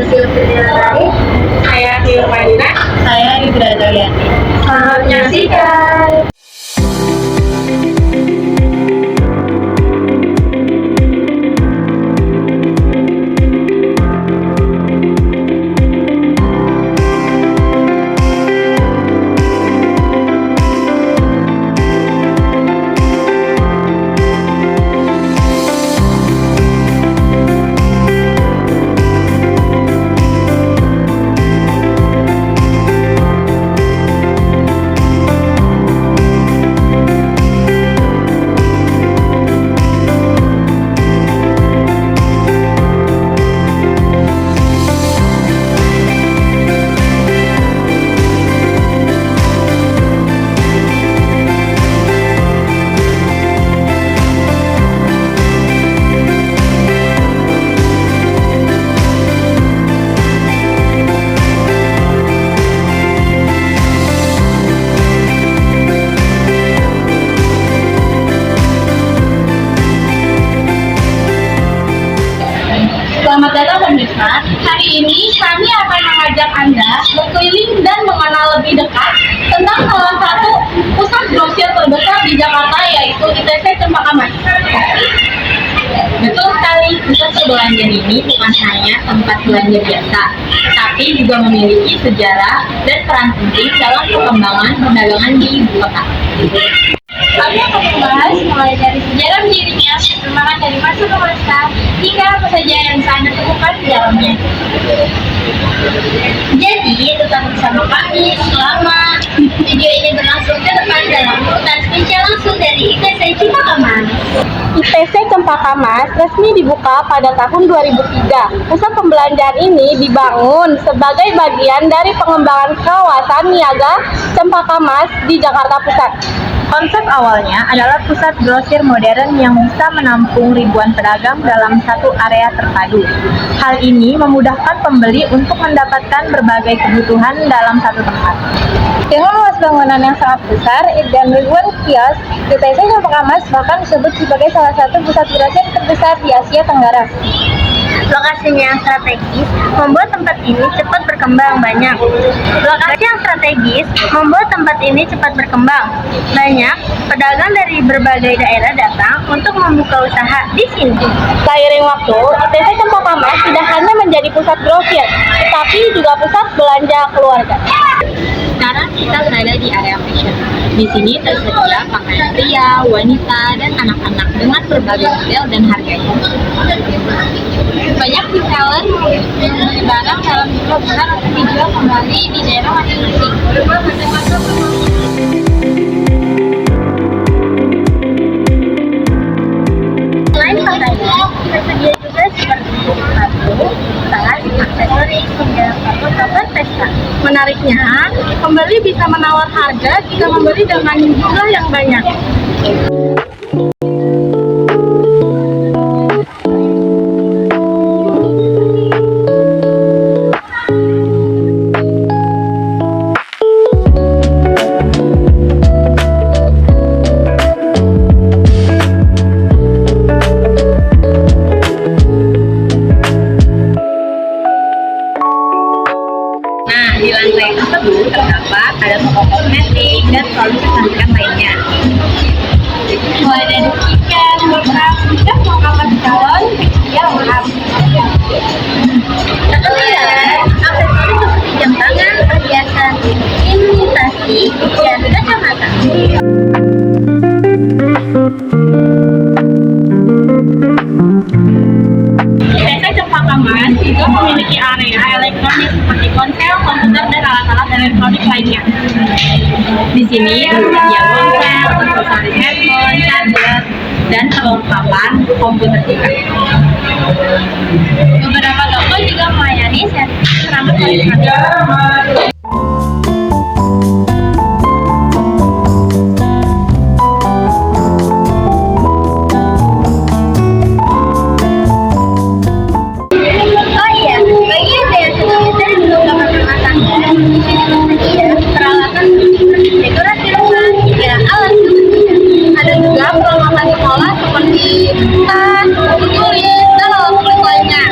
Saya Rio Madina. Saya Igra Dalianti. Selamat menyaksikan. Selamat datang pemirsa. Hari ini kami akan mengajak Anda berkeliling dan mengenal lebih dekat tentang salah satu pusat grosir terbesar di Jakarta, yaitu ITC Cempaka Mas. Betul sekali, pusat perbelanjaan ini bukan hanya tempat belanja biasa, tetapi juga memiliki sejarah dan peran penting dalam perkembangan perdagangan di ibu kota. Kami akan membahas mulai dari sejarah berdirinya, perkembangan dari masa ke masa, hingga apa saja yang bisa Anda temukan di dalamnya. Jadi, tetap bersama kami selama video ini berlangsung ke depan dalam urutan spesial langsung dari ITC Cempaka Mas. ITC Cempaka Mas resmi dibuka pada tahun 2003. Pusat pembelanjaan ini dibangun sebagai bagian dari pengembangan kawasan niaga Cempaka Mas di Jakarta Pusat. Konsep awalnya adalah pusat grosir modern yang bisa menampung ribuan pedagang dalam satu area terpadu. Hal ini memudahkan pembeli untuk mendapatkan berbagai kebutuhan dalam satu tempat. Dengan luas bangunan yang sangat besar dan ribuan kios, ITC Cempaka Mas bahkan disebut sebagai salah satu pusat grosir terbesar di Asia Tenggara. Lokasinya yang strategis membuat tempat ini cepat berkembang banyak. Banyak pedagang dari berbagai daerah datang untuk membuka usaha di sini. Seiring waktu, ITC Cempaka Mas tidak hanya menjadi pusat grosir, tetapi juga pusat belanja keluarga. Sekarang kita berada di area fashion. Di sini tersedia pakaian pria, wanita, dan anak-anak dengan berbagai model dan harganya. Banyak retailer membeli barang dalam jumlah besar untuk dijual kembali di daerah masing-masing. Selain pakaian, tersedia juga seperti sepatu, tas, aksesoris, hingga perlengkapan pesta. Menariknya, pembeli bisa menawar harga jika membeli dengan jumlah yang banyak. Di lantai tersebut terdapat ada toko kosmetik dan produk kecantikan lainnya. Mulai dari ikan, berang, hingga perlengkapan salon yang lengkap. Kemudian, aksesoris seperti jam tangan, perhiasan, imitasi, dan kacamata. ITC Cempaka Mas juga memiliki area elektronik seperti ponsel, komputer, dan alat-alat elektronik lainnya. Di sini tersedia ponsel, aksesoris handphone, charger, dan perlengkapan komputer juga. Beberapa toko juga melayani servis perangkat elektronik. Oh iya, bagi Anda yang suka dari bentuk kamar rumah tangga, di sini tersedia peralatan dekorasi rumah hingga alat kebersihan. Ada juga peralatan sekolah seperti tas, buku tulis, dan alat tulis lainnya.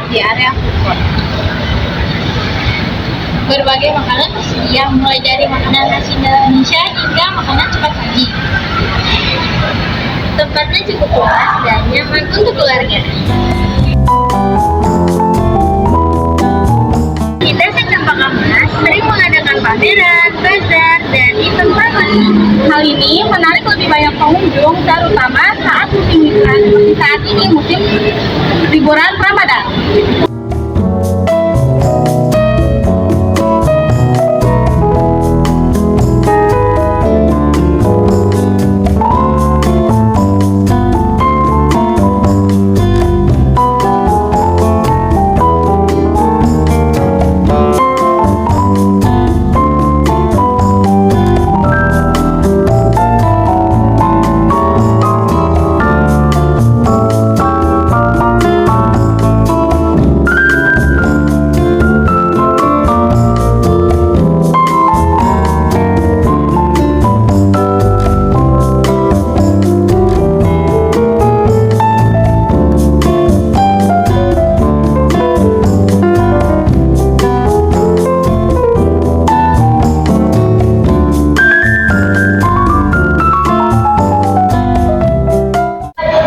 di area food court. Berbagai makanan tersedia, mulai dari makanan khas Indonesia hingga makanan cepat saji. Tempatnya cukup luas dan nyaman untuk keluarga. ITC Cempaka Mas sering mengadakan pameran, bazar, dan event promosi. Hal ini menarik lebih banyak pengunjung, terutama saat musim liburan seperti saat ini musim liburan Ramadan.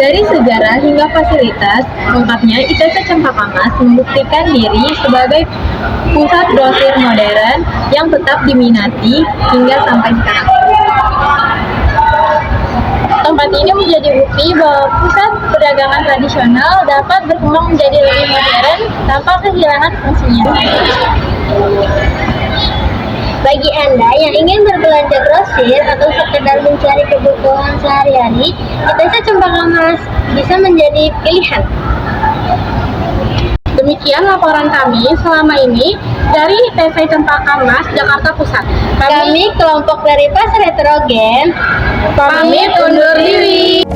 Dari sejarah hingga fasilitas, lengkapnya ITC Cempaka Mas membuktikan diri sebagai pusat grosir modern yang tetap diminati hingga sampai sekarang. Tempat ini menjadi bukti bahwa pusat perdagangan tradisional dapat berkembang menjadi lebih modern tanpa kehilangan fungsinya. Bagi Anda yang ingin berbelanja grosir atau sekedar mencari kebutuhan sehari-hari, ITC Cempaka Mas bisa menjadi pilihan. Demikian laporan kami selama ini dari ITC Cempaka Mas, Jakarta Pusat. Kami kelompok dari Pasar Heterogen pamit undur diri.